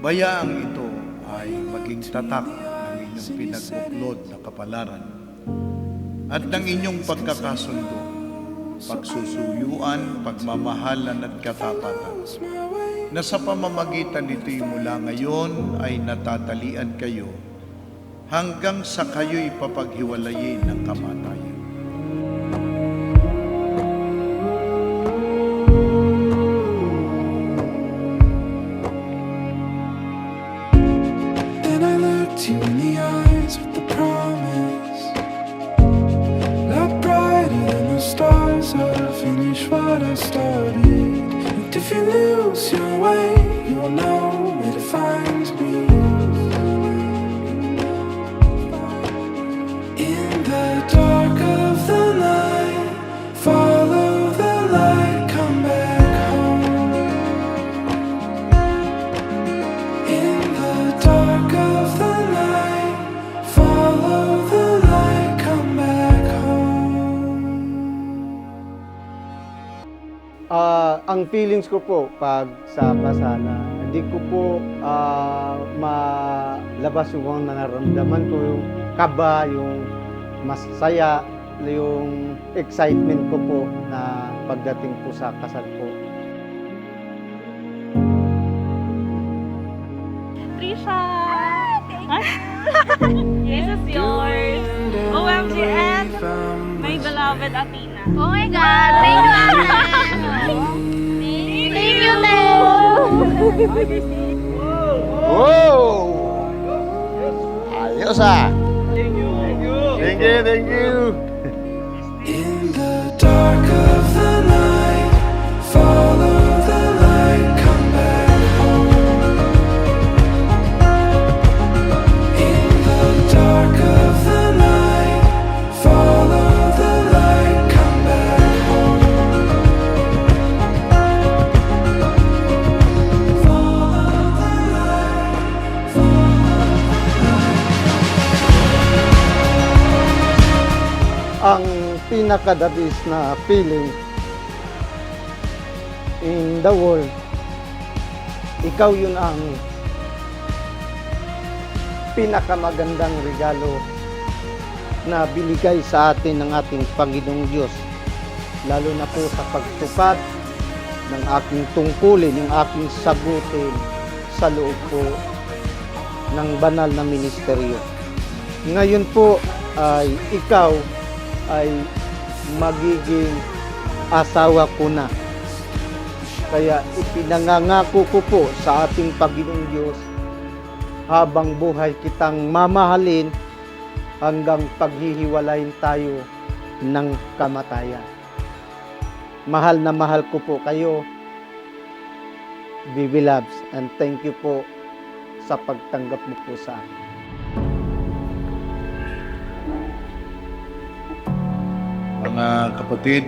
Bayaang ito ay maging tatak ng inyong pinagbuklod na kapalaran at ng inyong pagkakasundo, pagsusuyuan, pagmamahalan at katapatan, na sa pamamagitan nito'y mula ngayon ay natatalian kayo hanggang sa kayo'y papaghiwalayin ng kamatayan. Then I looked you in the eyes with the promise, not brighter than the stars. I'll finish what I started. And if you lose your way, you will know where to find me. In the dark of the night, follow the light, come back home. In the dark of the night, follow the light, come back home. Ang feelings ko po pag sa kasana, hindi ko po malabas yung mga nararamdaman ko, yung kaba, yung masaya, yung excitement ko po na pagdating po sa kasal po. Trisha! This is yours. OMG and my beloved Athena. Oh my God! Thank you, Ate! Thank you, Wow! Ayos ah! Thank you! Thank you! In the dark of the night, follow the light, come back home. In the dark of the night, follow the light, come back home. Follow the light, Ang pinakadabis na feeling in the world, ikaw yun ang pinakamagandang regalo na binigay sa atin ng ating Panginoong Diyos, lalo na po sa pagtupad ng aking tungkulin, yung aking sagutin sa loob po ng banal na ministeryo. Ngayon po ay ikaw ay magiging asawa ko na. Kaya ipinangangako ko po sa ating Panginoong Diyos, habang buhay kitang mamahalin hanggang paghihiwalayin tayo ng kamatayan. Mahal na mahal ko po kayo, Bibi Loves, and thank you po sa pagtanggap mo po sa akin. Mga kapatid,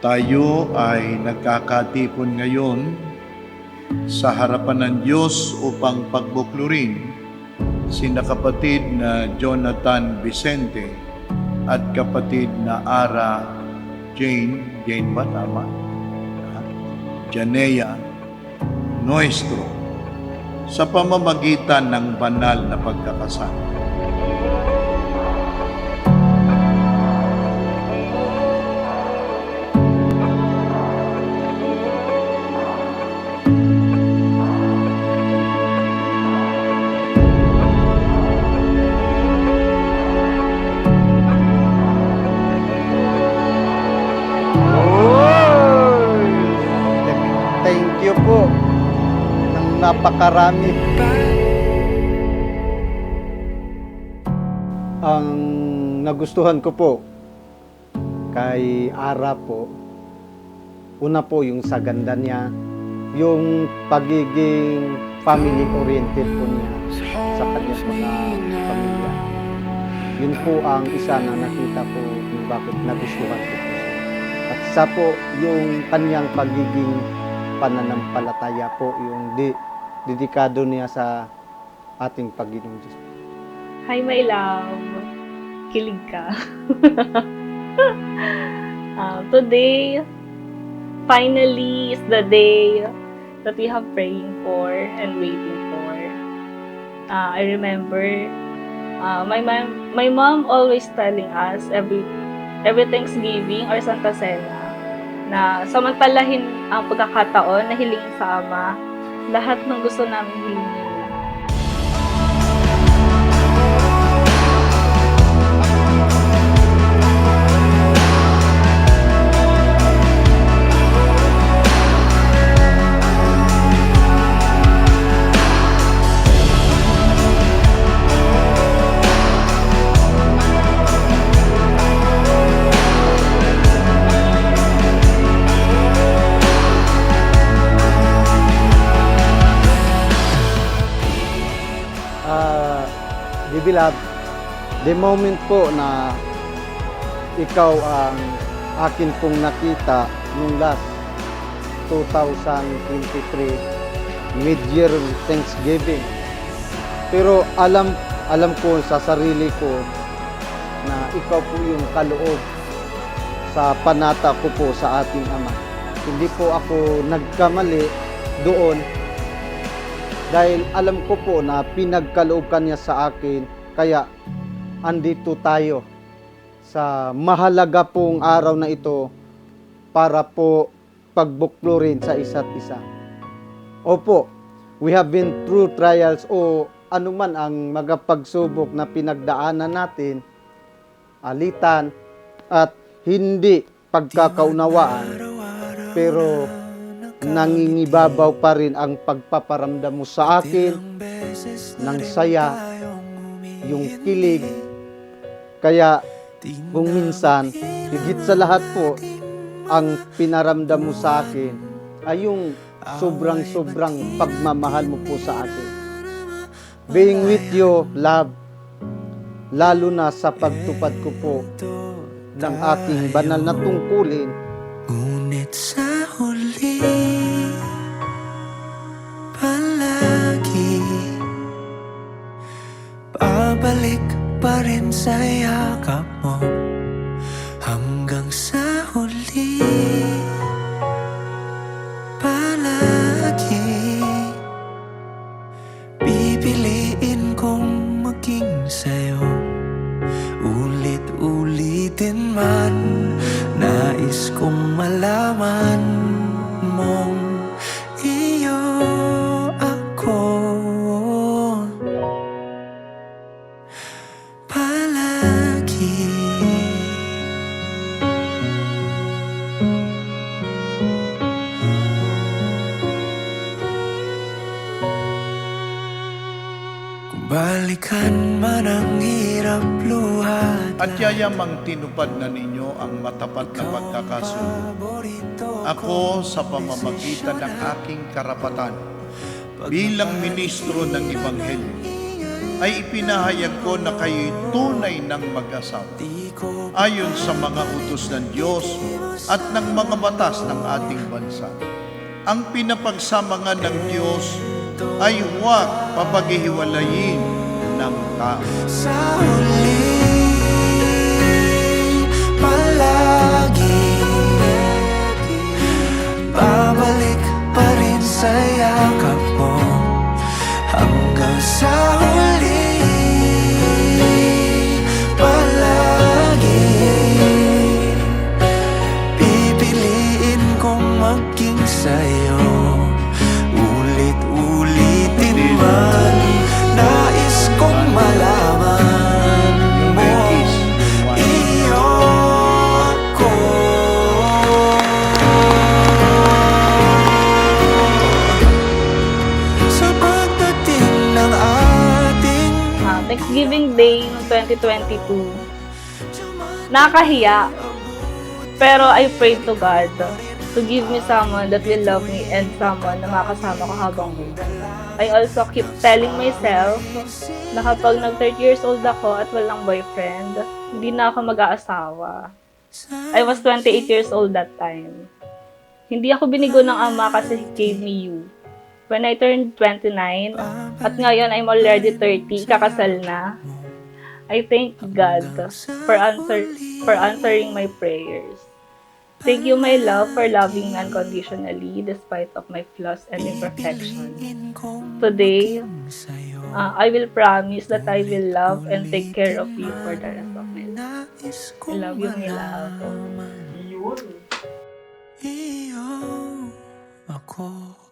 tayo ay nagkakatipon ngayon sa harapan ng Diyos upang pagbuklurin sina kapatid na Jonathan Vicente at kapatid na Ara Jane ba tama? Janea Nuestro sa pamamagitan ng banal na pagkakasal. Thank you po ng napakarami. Ang nagustuhan ko po kay Ara po, una po yung sa ganda niya, yung pagiging family-oriented po niya sa kanyang mga pamilya. Yun po ang isa na nakita ko kung bakit nagustuhan ko po siya. At isa po yung kanyang pagiging pananampalataya po, yung dedikado niya sa ating Panginoong Diyos. Hi, my love. Kilig ka. Today, finally, is the day that we have praying for and waiting for. I remember my mom always telling us every Thanksgiving or Santa Cena na samantalahin ang pagkakataon na hilingin sa Ama lahat ng gusto namin hilingin. Beloved, the moment po na ikaw ang akin pong nakita nung last 2023 mid-year Thanksgiving. Pero alam ko sa sarili ko na ikaw po yung kaloob sa panata ko po sa ating Ama. Hindi po ako nagkamali doon dahil alam ko po na pinagkaloob ka niya sa akin. Kaya andito tayo sa mahalaga pong araw na ito para po pagbuklurin sa isa't isa. Opo, we have been through trials o anuman ang magapagsubok na pinagdaanan natin, alitan at hindi pagkakaunawaan, pero nangingibabaw pa rin ang pagpaparamdam mo sa akin ng saya, yung kilig. Kaya kung minsan, higit sa lahat po, ang pinaramdam mo sa akin ay yung sobrang pagmamahal mo po sa akin. Being with you, love, lalo na sa pagtupad ko po ng aking banal na tungkulin. Ngunit sa huli, palagi babalik pa rin sa yakap mo hanggang sa huli. Palagi pipiliin kong maging sa'yo, ulit-ulitin man. Nais kong malaman mong iyo ako palagi. Kung balikan man ang hirap luhat, At yayamang tinupad na ninyo ang matapat na pagkakasunod. Ako sa pamamagitan ng aking karapatan bilang ministro ng Ebanghelyo ay ipinahayag ko na kayo'y tunay ng mag-asawa ayon sa mga utos ng Diyos at ng mga batas ng ating bansa. Ang pinapagsama nga ng Diyos ay huwag papaghihiwalayin ng tao. sa huli palagi babalik pa rin sa yakap mo hanggang sa huli. Palagi pipiliin kong maging sa'yo, ulit-ulitin man. Nais kong malaman mo iyo ako. Sa pagdating ng ating Thanksgiving Day ng 2022, nakakahiya. Pero I pray to God to give me someone that will love me and someone na makasama ko habang buhay. I also keep telling myself na kapag nag-30 years old ako at walang boyfriend, hindi na ako mag-aasawa. I was 28 years old that time. Hindi ako binigo ng Ama kasi He gave me you. When I turned 29, at ngayon I'm already 30, kakasal na, I thank God for answering my prayers. Thank you, my love, for loving me unconditionally despite of my flaws and imperfections. Today, I will promise that I will love and take care of you for the rest of my life. I love you, my love. Iyo ako.